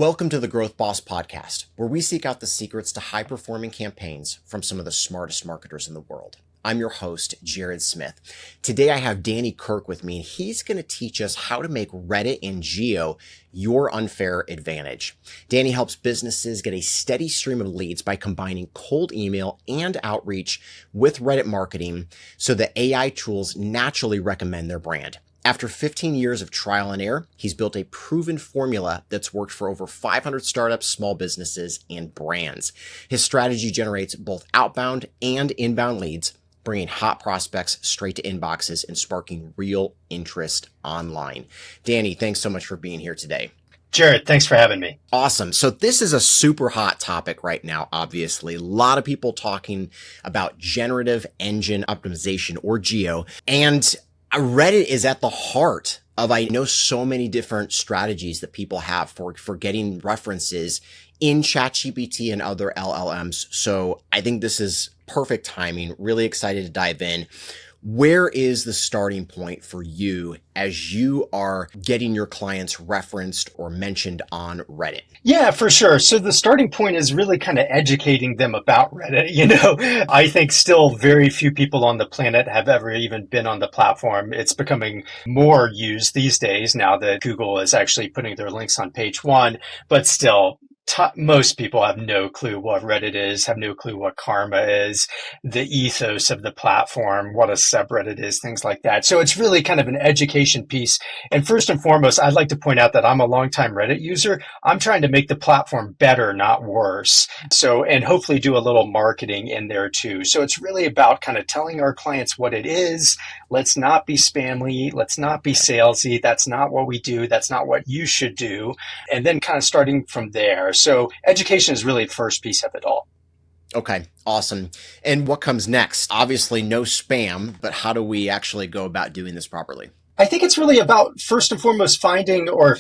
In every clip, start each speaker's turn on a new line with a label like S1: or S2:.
S1: Welcome to the Growth Boss Podcast, where we seek out the secrets to high-performing campaigns from some of the smartest marketers in the world. I'm your host, Jared Smith. Today I have Danny Kirk with me, and he's going to teach us how to make Reddit and GEO your unfair advantage. Danny helps businesses get a steady stream of leads by combining cold email and outreach with Reddit marketing so that AI tools naturally recommend their brand. After 15 years of trial and error, he's built a proven formula that's worked for over 500 startups, small businesses, and brands. His strategy generates both outbound and inbound leads, bringing hot prospects straight to inboxes and sparking real interest online. Danny, thanks so much for being here today.
S2: Jared, thanks for having me.
S1: Awesome. So this is a super hot topic right now, obviously. A lot of people talking about generative engine optimization, or GEO, and Reddit is at the heart of, I know, so many different strategies that people have for getting references in ChatGPT and other LLMs. So I think this is perfect timing. Really excited to dive in. Where is the starting point for you as you are getting your clients referenced or mentioned on Reddit?
S2: Yeah, for sure. So the starting point is really kind of educating them about Reddit. I think still very few people on the planet have ever even been on the platform. It's becoming more used these days now that Google is actually putting their links on page one, but still, most people have no clue what Reddit is, have no clue what karma is, the ethos of the platform, what a subreddit is, things like that. So it's really kind of an education piece. And first and foremost, I'd like to point out that I'm a longtime Reddit user. I'm trying to make the platform better, not worse. So, and hopefully do a little marketing in there too. So it's really about kind of telling our clients what it is. Let's not be spammy. Let's not be salesy. That's not what we do. That's not what you should do. And then kind of starting from there. So education is really the first piece of it all.
S1: Okay, awesome. And what comes next? Obviously no spam, but how do we actually go about doing this properly?
S2: I think it's really about, first and foremost, finding their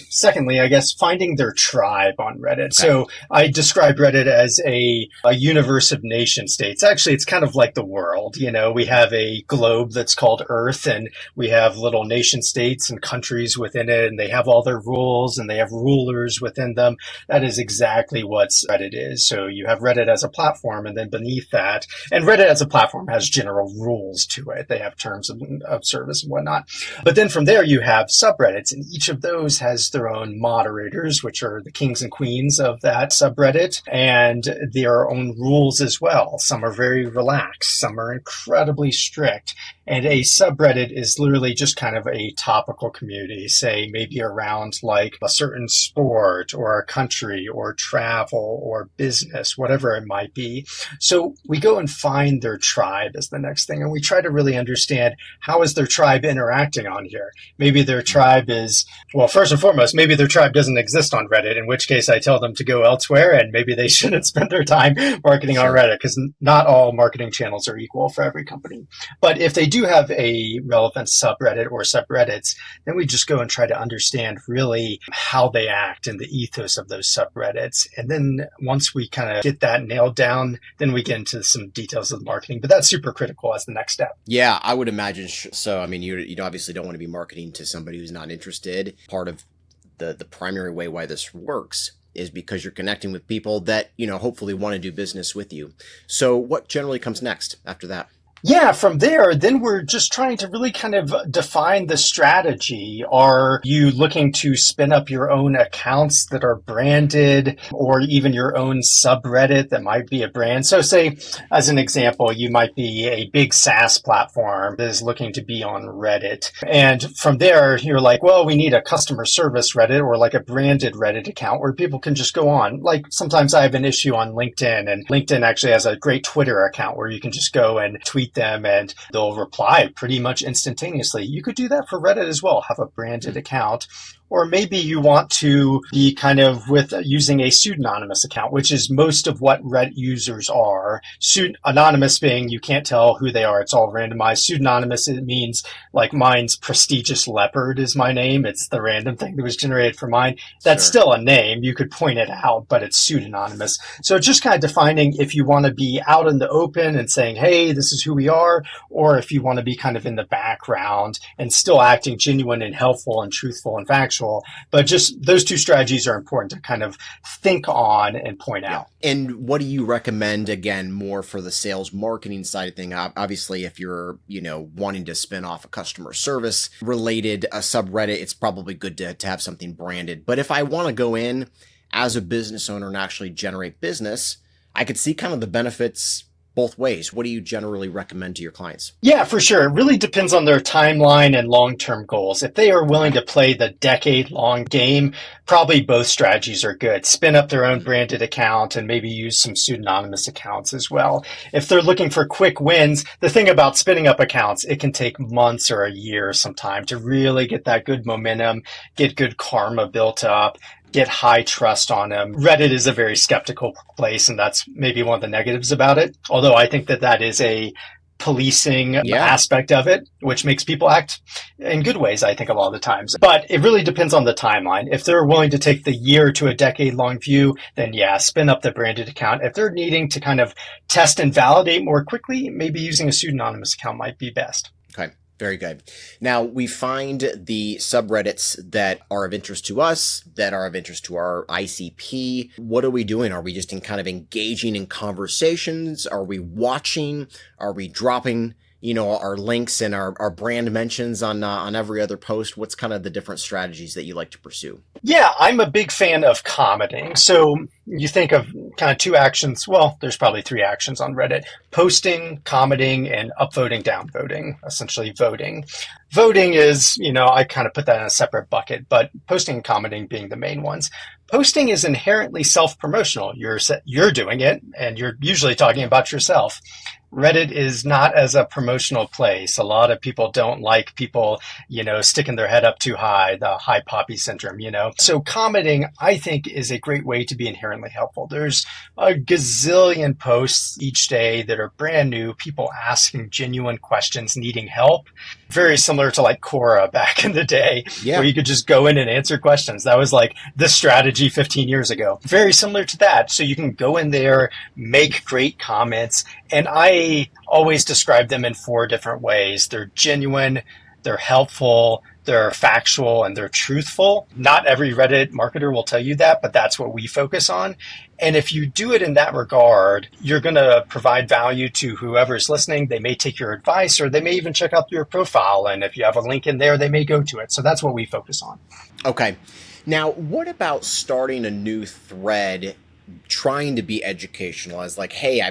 S2: tribe on Reddit. Okay. So I describe Reddit as a universe of nation states. Actually, it's kind of like the world. We have a globe that's called Earth, and we have little nation states and countries within it, and they have all their rules, and they have rulers within them. That is exactly what Reddit is. So you have Reddit as a platform, and then beneath that, and Reddit as a platform has general rules to it. They have terms of service and whatnot. But then from there, you have subreddits, and each of those has their own moderators, which are the kings and queens of that subreddit, and their own rules as well. Some are very relaxed, some are incredibly strict. And a subreddit is literally just kind of a topical community, say maybe around like a certain sport or a country or travel or business, whatever it might be. So we go and find their tribe as the next thing. And we try to really understand, how is their tribe interacting on here? Maybe their tribe is, well, first and foremost, maybe their tribe doesn't exist on Reddit, in which case I tell them to go elsewhere, and maybe they shouldn't spend their time marketing on Reddit, because not all marketing channels are equal for every company. But if they do have a relevant subreddit or subreddits, then we just go and try to understand really how they act and the ethos of those subreddits. And then once we kind of get that nailed down, then we get into some details of the marketing. But that's super critical as the next step.
S1: Yeah, I would imagine. So, I mean, you obviously don't want to be marketing to somebody who's not interested. Part of the primary way why this works is because you're connecting with people that, hopefully want to do business with you. So what generally comes next after that?
S2: Yeah, from there, then we're just trying to really kind of define the strategy. Are you looking to spin up your own accounts that are branded, or even your own subreddit that might be a brand? So say, as an example, you might be a big SaaS platform that is looking to be on Reddit. And from there, you're like, well, we need a customer service Reddit or like a branded Reddit account where people can just go on. Like sometimes I have an issue on LinkedIn, and LinkedIn actually has a great Twitter account where you can just go and tweet them and they'll reply pretty much instantaneously. You could do that for Reddit as well, have a branded account. Or maybe you want to be kind of with using a pseudonymous account, which is most of what Reddit users are. Anonymous being you can't tell who they are. It's all randomized. Pseudonymous, it means like mine's Prestigious Leopard is my name. It's the random thing that was generated for mine. That's still a name. You could point it out, but it's pseudonymous. So just kind of defining if you want to be out in the open and saying, hey, this is who we are, or if you want to be kind of in the background and still acting genuine and helpful and truthful and factual successful. But just those two strategies are important to kind of think on and point out.
S1: And what do you recommend, again, more for the sales marketing side of thing? Obviously, if you're, wanting to spin off a customer service related subreddit, it's probably good to have something branded. But if I want to go in as a business owner and actually generate business, I could see kind of the benefits both ways. What do you generally recommend to your clients?
S2: Yeah, for sure. It really depends on their timeline and long-term goals. If they are willing to play the decade-long game, probably both strategies are good. Spin up their own branded account and maybe use some pseudonymous accounts as well. If they're looking for quick wins, the thing about spinning up accounts, it can take months or a year sometime to really get that good momentum, get good karma built up, get high trust on them. Reddit is a very skeptical place, and that's maybe one of the negatives about it. Although I think that is a policing aspect of it, which makes people act in good ways, I think, a lot of the times. But it really depends on the timeline. If they're willing to take the year to a decade-long view, then spin up the branded account. If they're needing to kind of test and validate more quickly, maybe using a pseudonymous account might be best.
S1: Okay. Very good. Now, we find the subreddits that are of interest to us, that are of interest to our ICP. What are we doing? Are we just engaging in conversations? Are we watching? Are we dropping, our links and our brand mentions on every other post? What's kind of the different strategies that you like to pursue? Yeah,
S2: I'm a big fan of commenting. So you think of kind of two actions. Well, there's probably three actions on Reddit: posting, commenting, and upvoting, downvoting, essentially voting. Voting is, I kind of put that in a separate bucket, but posting and commenting being the main ones. Posting is inherently self-promotional. You're doing it, and you're usually talking about yourself. Reddit is not as a promotional place. A lot of people don't like people, sticking their head up too high, the high poppy syndrome, So commenting, I think, is a great way to be inherently helpful. There's a gazillion posts each day that are brand new, people asking genuine questions, needing help. Very similar to like Quora back in the day, where you could just go in and answer questions. That was like the strategy 15 years ago. Very similar to that. So you can go in there, make great comments, and I always describe them in four different ways. They're genuine, they're helpful, they're factual, and they're truthful. Not every Reddit marketer will tell you that, but that's what we focus on. And if you do it in that regard, you're going to provide value to whoever's listening. They may take your advice, or they may even check out your profile. And if you have a link in there, they may go to it. So that's what we focus on.
S1: Okay. Now, what about starting a new thread, trying to be educational, as like, hey,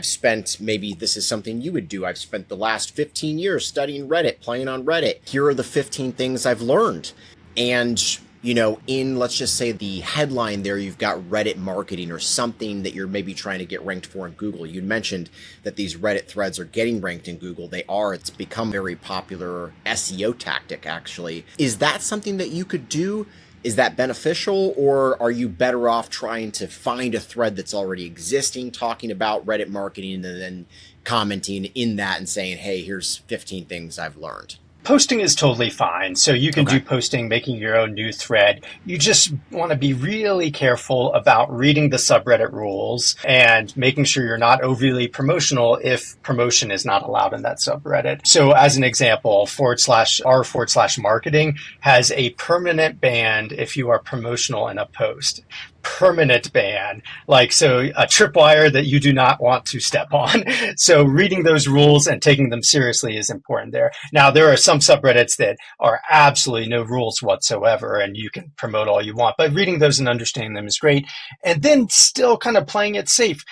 S1: maybe this is something you would do. I've spent the last 15 years studying Reddit, playing on Reddit. Here are the 15 things I've learned. And, in, let's just say, the headline there, you've got Reddit marketing or something that you're maybe trying to get ranked for in Google. You mentioned that these Reddit threads are getting ranked in Google. They are. It's become a very popular SEO tactic, actually. Is that something that you could do? Is that beneficial, or are you better off trying to find a thread that's already existing, talking about Reddit marketing, and then commenting in that and saying, hey, here's 15 things I've learned?
S2: Posting is totally fine. So you can do posting, making your own new thread. You just want to be really careful about reading the subreddit rules and making sure you're not overly promotional if promotion is not allowed in that subreddit. So as an example, /r/marketing has a permanent ban if you are promotional in a post. Permanent ban, a tripwire that you do not want to step on. So reading those rules and taking them seriously is important there. Now, there are some subreddits that are absolutely no rules whatsoever, and you can promote all you want, but reading those and understanding them is great. And then still kind of playing it safe.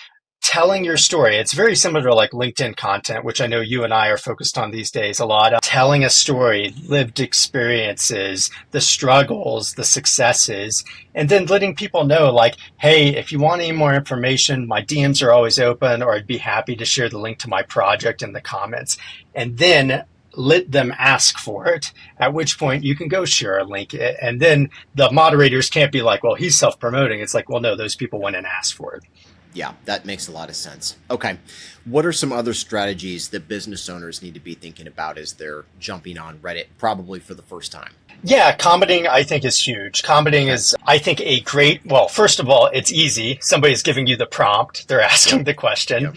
S2: Telling your story. It's very similar to like LinkedIn content, which I know you and I are focused on these days a lot. Telling a story, lived experiences, the struggles, the successes, and then letting people know like, hey, if you want any more information, my DMs are always open, or I'd be happy to share the link to my project in the comments. And then let them ask for it, at which point you can go share a link. And then the moderators can't be like, well, he's self-promoting. It's like, well, no, those people went and asked for it.
S1: Yeah, that makes a lot of sense. Okay. What are some other strategies that business owners need to be thinking about as they're jumping on Reddit, probably for the first time?
S2: Yeah, commenting, I think, is huge. Commenting is, I think, first of all, it's easy. Somebody's giving you the prompt. They're asking the question. Yep.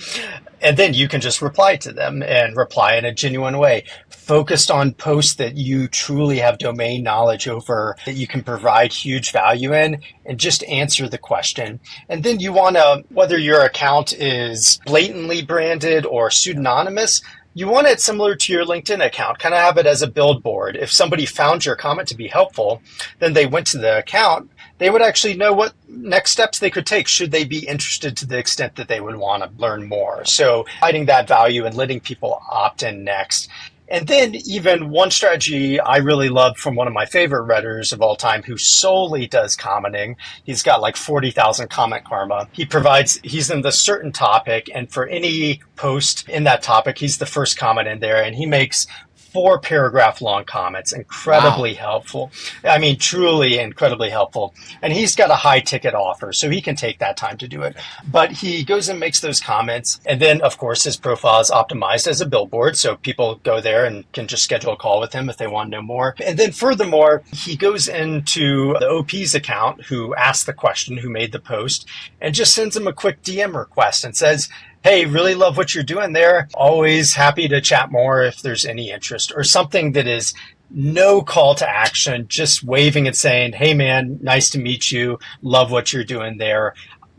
S2: And then you can just reply to them and reply in a genuine way, focused on posts that you truly have domain knowledge over, that you can provide huge value in, and just answer the question. And then you want to, whether your account is blatantly branded or pseudonymous, you want it similar to your LinkedIn account, kind of have it as a billboard. If somebody found your comment to be helpful, then they went to the account, they would actually know what next steps they could take should they be interested to the extent that they would want to learn more. So hiding that value and letting people opt in next. And then even one strategy I really love from one of my favorite Redditors of all time who solely does commenting. He's got like 40,000 comment karma. He's in the certain topic, and for any post in that topic, he's the first comment in there, and he makes 4-paragraph long comments, incredibly helpful. I mean, truly incredibly helpful. And he's got a high ticket offer, so he can take that time to do it. But he goes and makes those comments. And then, of course, his profile is optimized as a billboard, so people go there and can just schedule a call with him if they want to know more. And then furthermore, he goes into the OP's account who asked the question, who made the post, and just sends him a quick DM request and says, hey, really love what you're doing there. Always happy to chat more if there's any interest, or something that is no call to action, just waving and saying, hey man, nice to meet you. Love what you're doing there.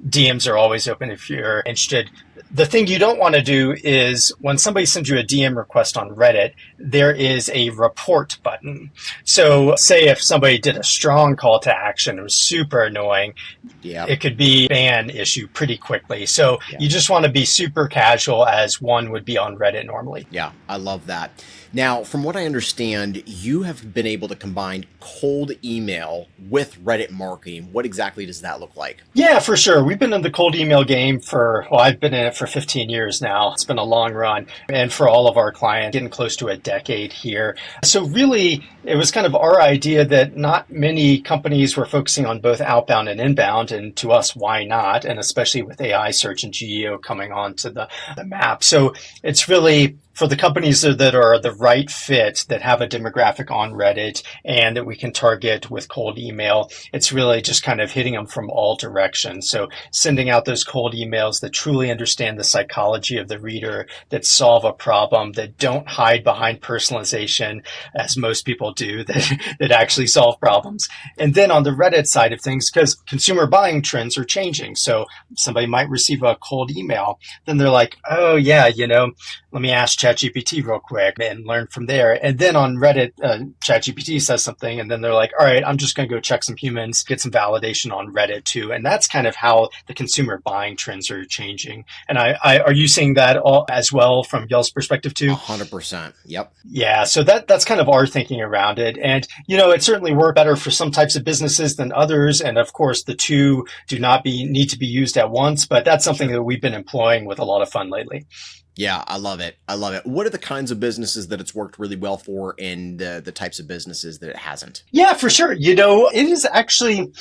S2: DMs are always open if you're interested. The thing you don't want to do is when somebody sends you a DM request on Reddit, there is a report button. So say if somebody did a strong call to action, it was super annoying. Yep. It could be a ban issue pretty quickly. So you just want to be super casual as one would be on Reddit normally.
S1: Yeah, I love that. Now, from what I understand, you have been able to combine cold email with Reddit marketing. What exactly does that look like?
S2: Yeah, for sure. We've been in the cold email game I've been in it for 15 years now. It's been a long run. And for all of our clients, getting close to a decade here. So really, it was kind of our idea that not many companies were focusing on both outbound and inbound. And to us, why not? And especially with AI search and GEO coming onto the map. So it's really for the companies that are the right fit, that have a demographic on Reddit and that we can target with cold email, it's really just kind of hitting them from all directions. So sending out those cold emails that truly understand the psychology of the reader, that solve a problem, that don't hide behind personalization, as most people do, that actually solve problems. And then on the Reddit side of things, because consumer buying trends are changing. So somebody might receive a cold email, then they're like, oh yeah, let me ask ChatGPT real quick and learn from there. And then on Reddit, ChatGPT says something, and then they're like, all right, I'm just going to go check some humans, get some validation on Reddit too. And that's kind of how the consumer buying trends are changing. And are you seeing that all as well from y'all's perspective too?
S1: 100%. Yep.
S2: Yeah. So that's kind of our thinking around it. And, it certainly works better for some types of businesses than others. And of course, the two do not need to be used at once, but that's something that we've been employing with a lot of fun lately.
S1: Yeah, I love it. I love it. What are the kinds of businesses that it's worked really well for, and the types of businesses that it hasn't?
S2: Yeah, for sure. It is actually,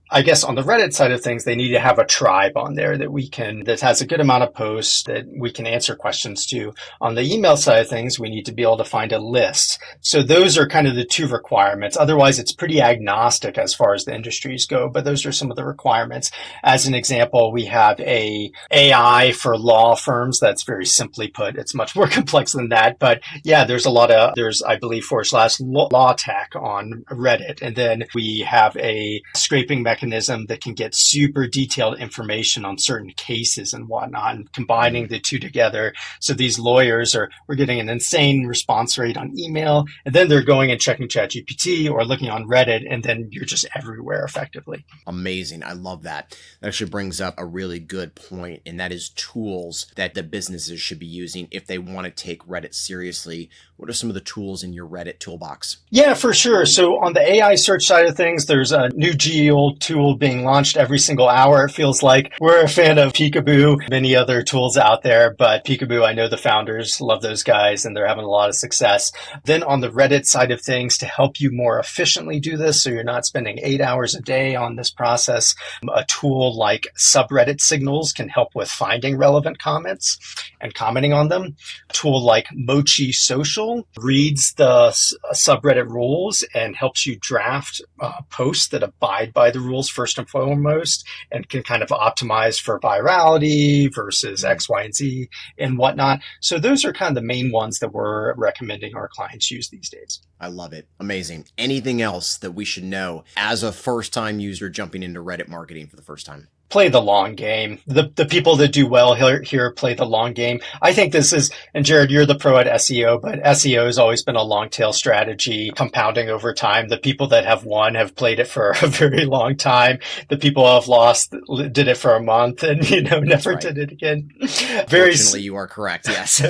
S2: I guess on the Reddit side of things, they need to have a tribe on there that has a good amount of posts that we can answer questions to. On the email side of things, we need to be able to find a list. So those are kind of the two requirements. Otherwise, it's pretty agnostic as far as the industries go, but those are some of the requirements. As an example, we have a AI for law firms. That's very simply put. It's much more complex than that. But yeah, there's I believe /law tech on Reddit. And then we have a scraping mechanism that can get super detailed information on certain cases and whatnot, and combining the two together. So these lawyers we're getting an insane response rate on email, and then they're going and checking ChatGPT or looking on Reddit, and then you're just everywhere effectively.
S1: Amazing. I love that. That actually brings up a really good point, and that is tools that the businesses should be using if they want to take Reddit seriously. What are some of the tools in your Reddit toolbox?
S2: Yeah, for sure. So on the AI search side of things, there's a new GEO tool being launched every single hour. It feels like we're a fan of Peekaboo, many other tools out there, but Peekaboo, I know the founders love those guys and they're having a lot of success. Then on the Reddit side of things, to help you more efficiently do this, so you're not spending 8 hours a day on this process, a tool like subreddit signals can help with finding relevant comments and commenting on them. A tool like Mochi Social reads the subreddit rules and helps you draft posts that abide by the rules rules first and foremost, and can kind of optimize for virality versus X, Y, and Z and whatnot. So those are kind of the main ones that we're recommending our clients use these days.
S1: I love it. Amazing. Anything else that we should know as a first-time user jumping into Reddit marketing for the first time?
S2: Play the long game. The people that do well here play the long game. I think this is, and Jared, you're the pro at SEO, but SEO has always been a long tail strategy, compounding over time. The people that have won have played it for a very long time. The people who have lost did it for a month and, never did it again.
S1: Fortunately, you are correct. Yes.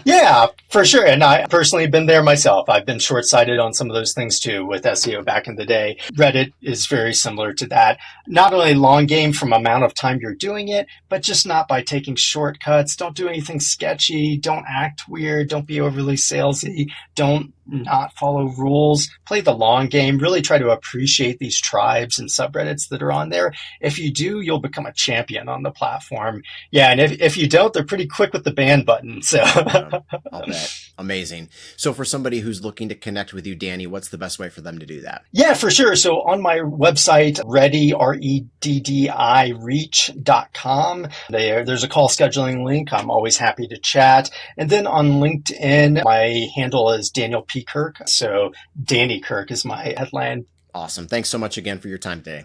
S2: Yeah, for sure. And I personally have been there myself. I've been short-sighted on some of those things too with SEO back in the day. Reddit is very similar to that. Not only long game from amount of time you're doing it, but just not by taking shortcuts. Don't do anything sketchy. Don't act weird. Don't be overly salesy. Don't not follow rules. Play the long game. Really try to appreciate these tribes and subreddits that are on there. If you do, you'll become a champion on the platform. Yeah, and if you don't, they're pretty quick with the ban button. So
S1: I'll bet. Amazing. So for somebody who's looking to connect with you, Danny, what's the best way for them to do that?
S2: Yeah, for sure. So on my website, Reddi, REDDI, reach.com, there's a call scheduling link. I'm always happy to chat. And then on LinkedIn, my handle is Daniel P. Kirk. So Danny Kirk is my headline.
S1: Awesome. Thanks so much again for your time today.